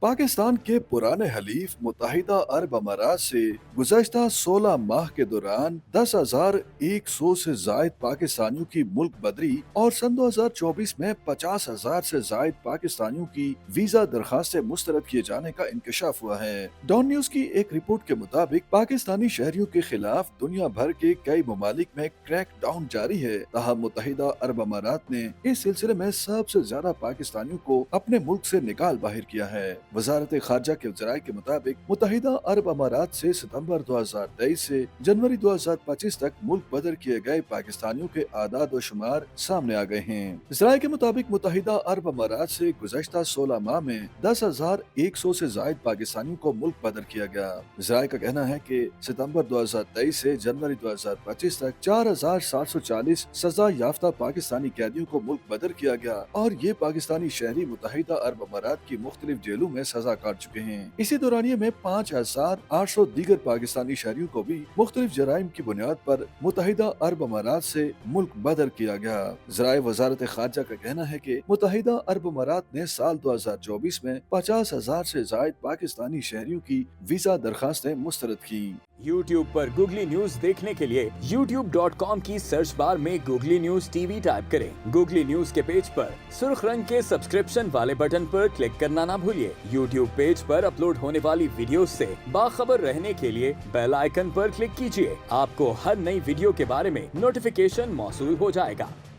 पाकिस्तान के पुराने हलीफ मुत्तहिदा अरब अमारात से गुज़श्ता 16 माह के दौरान 10,100 से जायद पाकिस्तानियों की मुल्क बदरी और सन 2024 में 50,000 से जायद पाकिस्तानियों की वीजा दरखास्तें मुस्तरद किए जाने का इंकशाफ हुआ है। डॉन न्यूज की एक रिपोर्ट के मुताबिक पाकिस्तानी शहरियों के खिलाफ दुनिया भर के कई ममालिक में क्रैक डाउन जारी है। ताहम मुत्तहिदा अरब अमारात ने इस सिलसिले में सबसे ज्यादा पाकिस्तानियों को अपने मुल्क से निकाल बाहर किया है। वजारत खारजा के जराये के मुताबिक मुत्तहिदा अरब अमारात से सितंबर 2023 से जनवरी 2025 तक मुल्क बदर किए गए पाकिस्तानियों के आदाद व शुमार सामने आ गए हैं। जराये के मुताबिक मुत्तहिदा अरब अमारात से गुज़श्ता 16 माह में 10,100 से जायद पाकिस्तानियों को मुल्क बदर किया गया। जराये का कहना है कि सितंबर 2023 से जनवरी 2025 तक 4,740 सजा याफ्ता पाकिस्तानी कैदियों को मुल्क बदर किया गया और ये पाकिस्तानी शहरी मुत्तहिदा अरब अमारात की मुख्तलिफ जेलों में सजा काट चुके हैं। इसी दौरानिये में 5,800 दीगर पाकिस्तानी शहरियों को भी मुख्तलिफ जराइम की बुनियाद पर मुत्तहिदा अरब अमारात से मुल्क बदर किया गया। जराए वजारत खारजा का कहना है कि मुत्तहिदा अरब अमारात ने साल 2024 में 50,000 से जायद पाकिस्तानी शहरियों की वीजा दरखास्तें मुस्तरद की। YouTube पर गूगली न्यूज देखने के लिए youtube.com की सर्च बार में गूगली न्यूज टीवी टाइप करें। गूगली न्यूज के पेज पर सुर्ख रंग के सब्सक्रिप्शन वाले बटन पर क्लिक करना ना भूलिए। YouTube पेज पर अपलोड होने वाली वीडियोस से बाखबर रहने के लिए बेल आइकन पर क्लिक कीजिए। आपको हर नई वीडियो के बारे में नोटिफिकेशन मौसूल हो जाएगा।